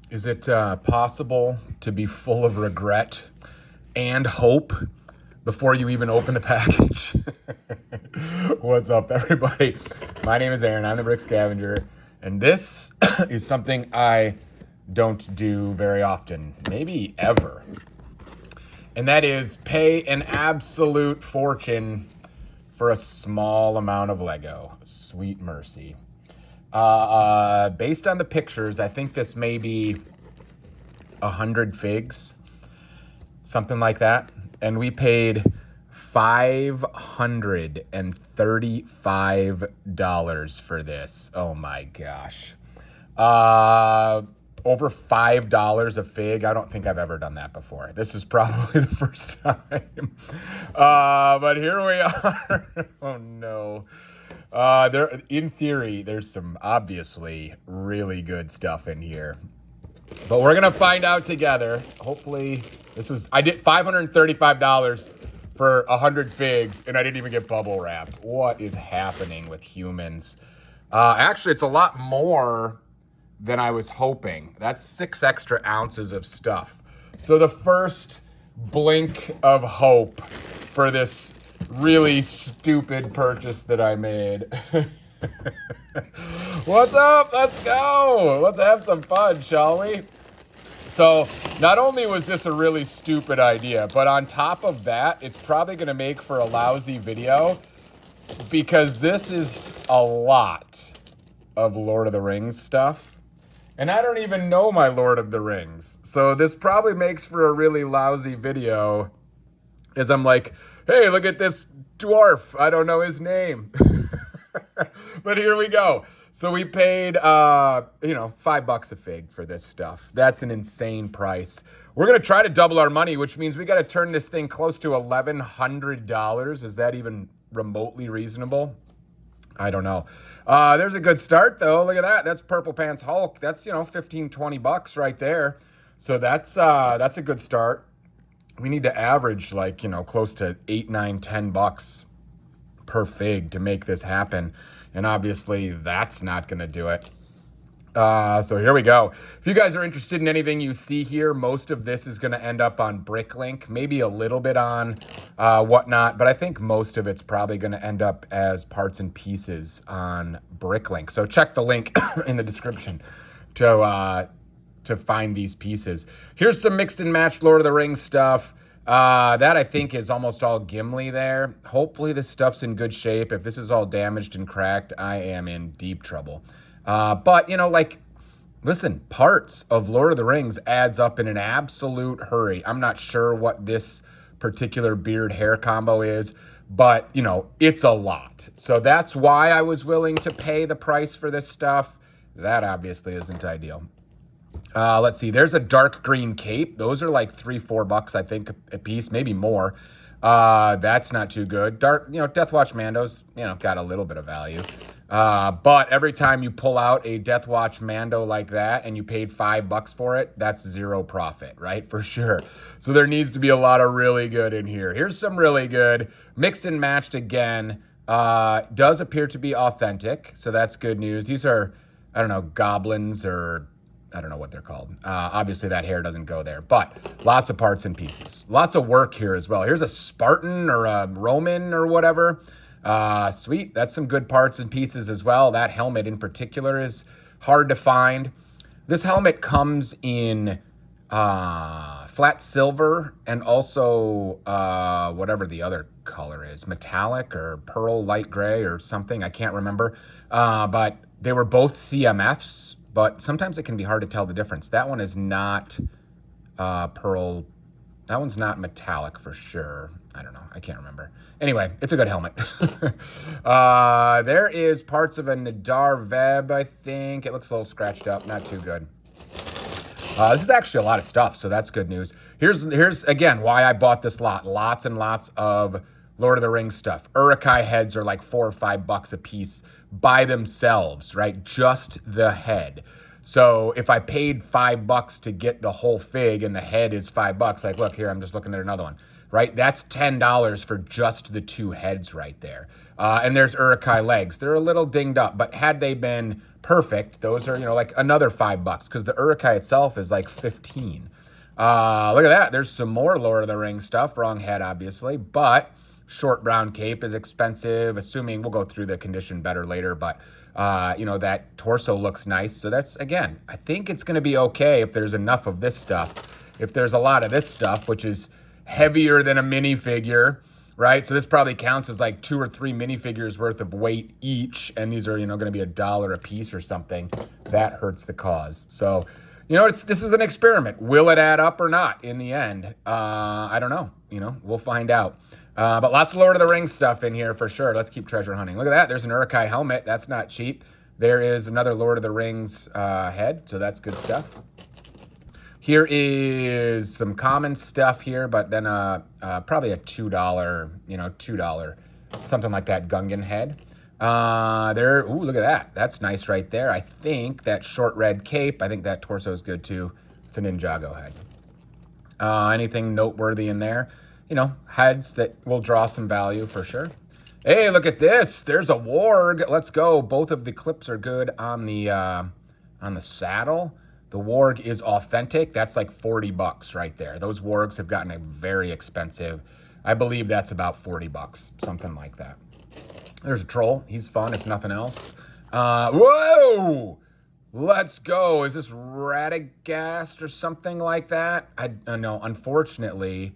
Is it possible to be full of regret and hope before you even open the package? What's up, everybody? My name is Aaron. I'm the Brick Scavenger, and this is something I don't do very often, maybe ever. And that is pay an absolute fortune for a small amount of Lego. Sweet mercy. Based on the pictures, I think this may be 100 figs, something like that. And we paid $535 for this. Oh my gosh. Over $5 a fig. I don't think I've ever done that before. This is probably the first time. But here we are. Oh no. In theory, there's some obviously really good stuff in here. But we're gonna find out together. Hopefully, I did $535 for 100 figs, and I didn't even get bubble wrap. What is happening with humans? Actually, it's a lot more than I was hoping. That's 6 extra ounces of stuff. So the first blink of hope for this really stupid purchase that I made. What's up? Let's go. Let's have some fun, shall we? So not only was this a really stupid idea, but on top of that, it's probably going to make for a lousy video because this is a lot of Lord of the Rings stuff. And I don't even know my Lord of the Rings. So this probably makes for a really lousy video as I'm like, hey, look at this dwarf. I don't know his name. But here we go. So we paid, $5 a fig for this stuff. That's an insane price. We're going to try to double our money, which means we got to turn this thing close to $1,100. Is that even remotely reasonable? I don't know. There's a good start, though. Look at that. That's Purple Pants Hulk. That's, $15-20 right there. So that's a good start. We need to average close to $8, $9, $10 per fig to make this happen. And obviously that's not going to do it. So here we go. If you guys are interested in anything you see here, most of this is going to end up on Bricklink, maybe a little bit on whatnot, but I think most of it's probably going to end up as parts and pieces on Bricklink. So check the link in the description to find these pieces. Here's some mixed and matched Lord of the Rings stuff. That I think is almost all Gimli there. Hopefully this stuff's in good shape. If this is all damaged and cracked, I am in deep trouble. But listen, parts of Lord of the Rings adds up in an absolute hurry. I'm not sure what this particular beard hair combo is, but it's a lot. So that's why I was willing to pay the price for this stuff. That obviously isn't ideal. Let's see. There's a dark green cape. Those are like $3-4, I think, a piece, maybe more. That's not too good. Dark, Death Watch Mando's, got a little bit of value. But every time you pull out a Death Watch Mando like that and you paid $5 for it, that's zero profit, right? For sure. So there needs to be a lot of really good in here. Here's some really good. Mixed and matched again. Does appear to be authentic. So that's good news. These are, I don't know, goblins or I don't know what they're called. Obviously, that hair doesn't go there, but lots of parts and pieces. Lots of work here as well. Here's a Spartan or a Roman or whatever. Sweet. That's some good parts and pieces as well. That helmet in particular is hard to find. This helmet comes in flat silver and also whatever the other color is, metallic or pearl light gray or something. I can't remember. But they were both CMFs. But sometimes it can be hard to tell the difference. That one is not pearl. That one's not metallic for sure. I don't know. I can't remember. Anyway, it's a good helmet. There is parts of a Nadar Veb, I think. It looks a little scratched up. Not too good. This is actually a lot of stuff, so that's good news. Here's again, why I bought this lot. Lots and lots of Lord of the Rings stuff. Uruk-hai heads are like $4 or $5 a piece by themselves, right? Just the head. So if I paid $5 to get the whole fig and the head is $5, like, look here, I'm just looking at another one. right? That's $10 for just the 2 heads right there. And there's Urukai legs. They're a little dinged up, but had they been perfect, those are, you know, like another $5 because the Urukai itself is like 15. Look at that. There's some more Lord of the Rings stuff. Wrong head, obviously, but short brown cape is expensive, assuming we'll go through the condition better later, but you know, that torso looks nice. So that's, again, I think it's going to be okay if there's enough of this stuff. If there's a lot of this stuff, which is heavier than a minifigure, right? So this probably counts as like 2 or 3 minifigures worth of weight each. And these are, you know, going to be $1 a piece or something. That hurts the cause. So, you know, this is an experiment. Will it add up or not in the end? I don't know. You know, we'll find out. But lots of Lord of the Rings stuff in here for sure. Let's keep treasure hunting. Look at that. There's an Urukai helmet. That's not cheap. There is another Lord of the Rings head. So that's good stuff. Here is some common stuff here, but then probably a $2, you know, $2, something like that Gungan head. Ooh, look at that. That's nice right there. I think that short red cape, I think that torso is good too. It's a Ninjago head. Anything noteworthy in there? You know, heads that will draw some value for sure. Hey, look at this. There's a warg. Let's go. Both of the clips are good on the saddle. The warg is authentic. That's like $40 right there. Those wargs have gotten very expensive. I believe that's about $40, something like that. There's a troll. He's fun, if nothing else. Whoa! Let's go. Is this Radagast or something like that? I know. Unfortunately,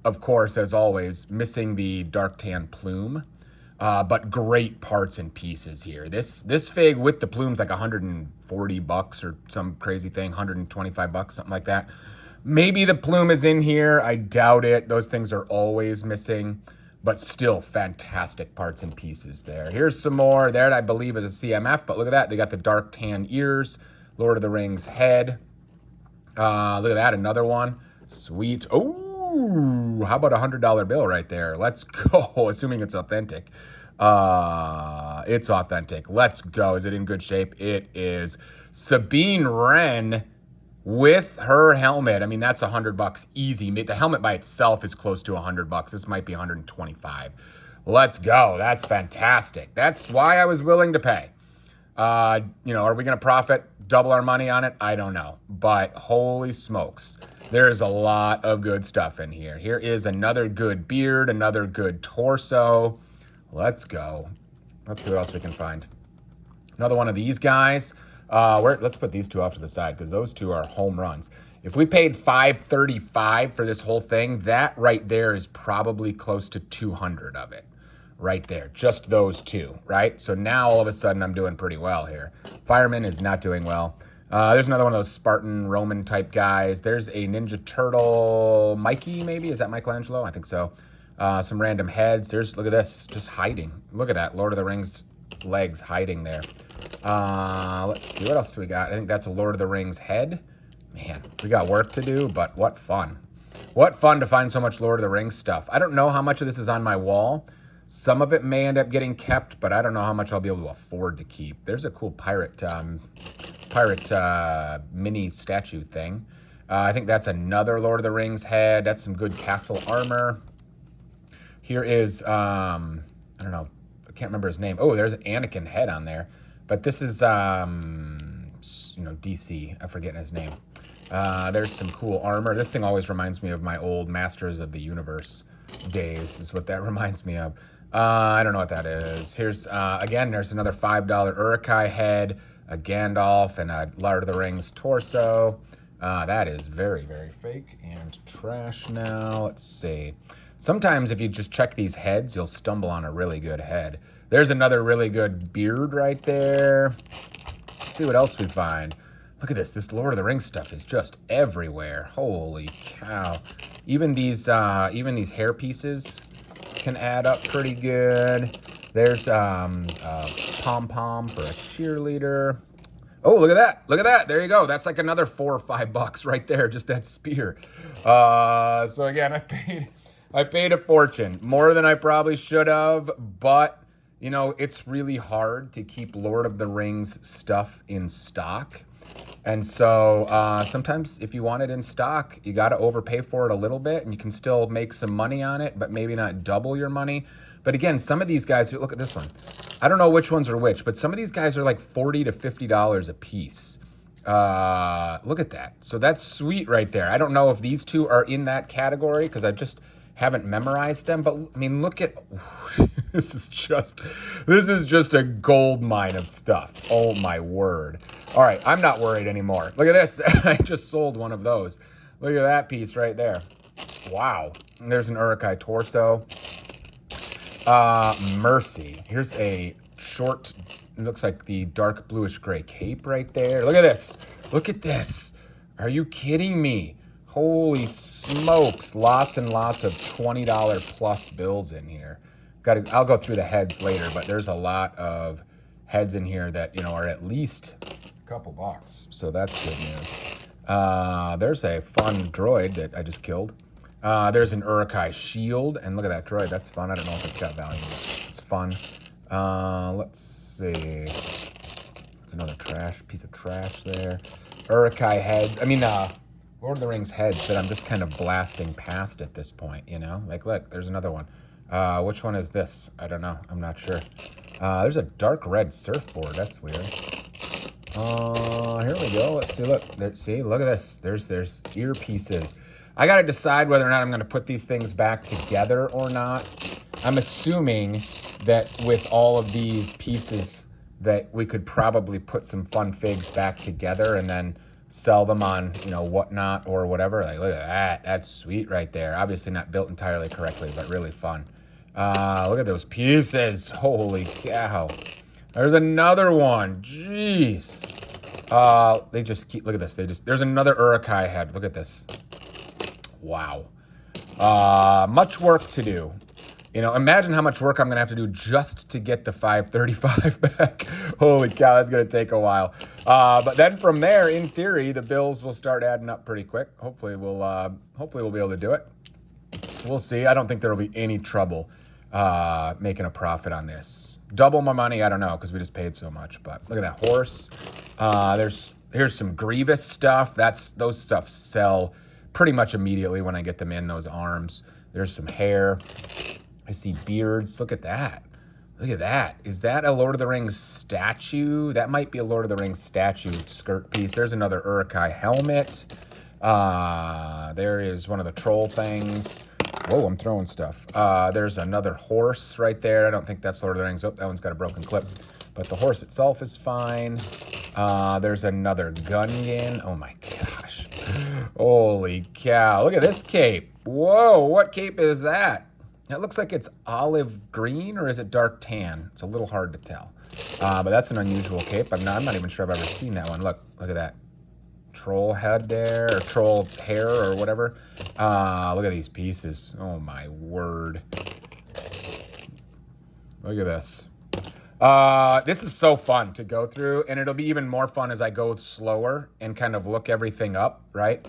of course, as always, missing the dark tan plume. But great parts and pieces here. This fig with the plume's like $140 or some crazy thing, $125, something like that. Maybe the plume is in here. I doubt it. Those things are always missing, but still fantastic parts and pieces there. Here's some more. There, I believe, is a CMF, but look at that. They got the dark tan ears, Lord of the Rings head. Look at that, another one. Sweet. Oh, how about a $100 bill right there? Let's go, assuming it's authentic. It's authentic. Let's go. Is it in good shape? It is. Sabine Wren with her helmet. I mean, that's $100 easy. The helmet by itself is close to $100. This might be 125. Let's go. That's fantastic. That's why I was willing to pay. You know, are we going to profit, double our money on it? I don't know. But holy smokes, there's a lot of good stuff in here. Here is another good beard, another good torso. Let's go. Let's see what else we can find. Another one of these guys. Let's put these two off to the side because those two are home runs. If we paid $535 for this whole thing, that right there is probably close to 200 of it. Right there, just those two, right? So now all of a sudden I'm doing pretty well here. Fireman is not doing well. There's another one of those Spartan Roman type guys. There's a Ninja Turtle Mikey, maybe? Is that Michelangelo? I think so. Some random heads. Look at this, just hiding. Look at that, Lord of the Rings legs hiding there. Let's see, what else do we got? I think that's a Lord of the Rings head. Man, we got work to do, but what fun. What fun to find so much Lord of the Rings stuff. I don't know how much of this is on my wall. Some of it may end up getting kept, but I don't know how much I'll be able to afford to keep. There's a cool pirate mini statue thing. I think that's another Lord of the Rings head. That's some good castle armor. Here is, I don't know, I can't remember his name. Oh, there's an Anakin head on there. But this is, you know, DC. I'm forgetting his name. There's some cool armor. This thing always reminds me of my old Masters of the Universe days, is what that reminds me of. I don't know what that is. Here's, again, there's another $5 Urukai head, a Gandalf, and a Lord of the Rings torso. That is very, very fake and trash now. Let's see. Sometimes if you just check these heads, you'll stumble on a really good head. There's another really good beard right there. Let's see what else we find. Look at this. This Lord of the Rings stuff is just everywhere. Holy cow. Even these hair pieces can add up pretty good. There's pom-pom for a cheerleader. Oh, look at that. Look at that. There you go. That's like another $4 or $5 right there, just that spear. So again, I paid a fortune. More than I probably should have, but you know, it's really hard to keep Lord of the Rings stuff in stock. And so sometimes if you want it in stock, you got to overpay for it a little bit and you can still make some money on it, but maybe not double your money. But again, some of these guys, look at this one. I don't know which ones are which, but some of these guys are like $40 to $50 a piece. Look at that. So that's sweet right there. I don't know if these two are in that category because I just haven't memorized them, but I mean, look at, this is just a gold mine of stuff. Oh my word. All right, I'm not worried anymore. Look at this. I just sold one of those. Look at that piece right there. Wow. And there's an Urukai torso. Mercy. Here's a short, it looks like the dark bluish gray cape right there. Look at this. Look at this. Are you kidding me? Holy smokes. Lots and lots of $20 plus bills in here. I'll go through the heads later, but there's a lot of heads in here that, you know, are at least a couple bucks. So that's good news. There's a fun droid that I just killed. There's an Urukai shield, and look at that droid. That's fun. I don't know if it's got value, but it's fun. Let's see. It's another piece of trash there. Urukai heads. I mean, Lord of the Rings heads that I'm just kind of blasting past at this point, you know? Like, look, there's another one. Which one is this? I don't know. I'm not sure. There's a dark red surfboard. That's weird. Here we go. Let's see. Look. See, look at this. There's earpieces. I got to decide whether or not I'm going to put these things back together or not. I'm assuming that with all of these pieces that we could probably put some fun figs back together and then sell them on, you know, Whatnot or whatever. Like, look at that. That's sweet right there. Obviously not built entirely correctly, but really fun. Look at those pieces. Holy cow. There's another one. Jeez. They just keep, look at this. There's another Urukai head. Look at this. Wow. Much work to do. You know, imagine how much work I'm going to have to do just to get the 535 back. Holy cow, that's going to take a while. But then from there, in theory, the bills will start adding up pretty quick. Hopefully we'll be able to do it. We'll see. I don't think there will be any trouble making a profit on this. Double my money, I don't know, because we just paid so much. But look at that horse. Here's some Grievous stuff. Those stuff sell pretty much immediately when I get them in, those arms. There's some hair. I see beards. Look at that. Look at that. Is that a Lord of the Rings statue? That might be a Lord of the Rings statue skirt piece. There's another Urukai helmet. There is one of the troll things. Whoa, I'm throwing stuff. There's another horse right there. I don't think that's Lord of the Rings. Oh, that one's got a broken clip. But the horse itself is fine. There's another Gungan. Oh my gosh. Holy cow. Look at this cape. Whoa, what cape is that? It looks like it's olive green, or is it dark tan? It's a little hard to tell. But that's an unusual cape. I'm not even sure I've ever seen that one. Look at that. Troll head there, or troll hair, or whatever. Look at these pieces. Oh my word. Look at this. This is so fun to go through, and it'll be even more fun as I go slower and kind of look everything up, right?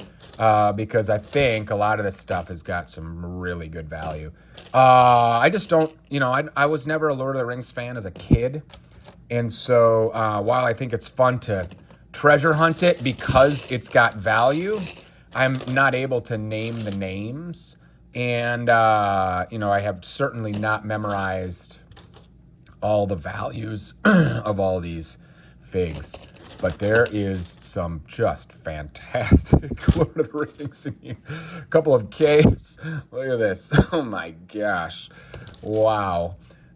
Because I think a lot of this stuff has got some really good value. I just don't, you know, I was never a Lord of the Rings fan as a kid. And so while I think it's fun to treasure hunt it because it's got value, I'm not able to name the names. And, you know, I have certainly not memorized all the values of all these figs. But there is some just fantastic Lord of the Rings in here. A couple of capes. Look at this. Oh my gosh. Wow.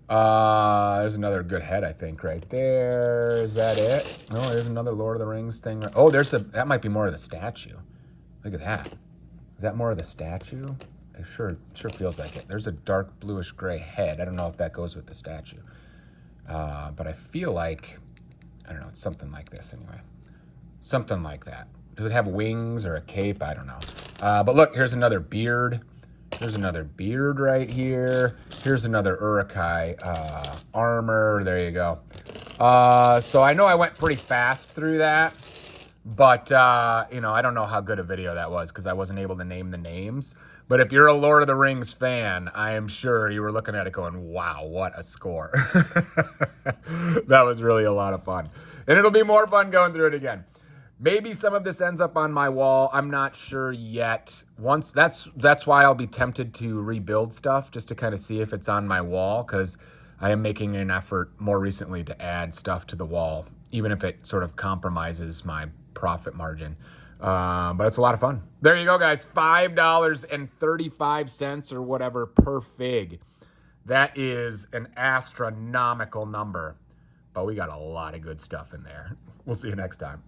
There's another good head, I think, right there. Is that it? Oh, there's another Lord of the Rings thing. Oh, that might be more of the statue. Look at that. Is that more of the statue? It sure feels like it. There's a dark bluish gray head. I don't know if that goes with the statue. But I feel like, I don't know, it's something like this anyway. Something like that. Does it have wings or a cape? I don't know. But look, here's another beard. There's another beard right here. Here's another Urukai armor. There you go. So I know I went pretty fast through that. But, you know, I don't know how good a video that was because I wasn't able to name the names. But if you're a Lord of the Rings fan, I am sure you were looking at it going, wow, what a score. That was really a lot of fun. And it'll be more fun going through it again. Maybe some of this ends up on my wall. I'm not sure yet. Once that's why I'll be tempted to rebuild stuff, just to kind of see if it's on my wall, because I am making an effort more recently to add stuff to the wall, even if it sort of compromises my profit margin. But it's a lot of fun. There you go, guys. $5.35 or whatever per fig. That is an astronomical number, but we got a lot of good stuff in there. We'll see you next time.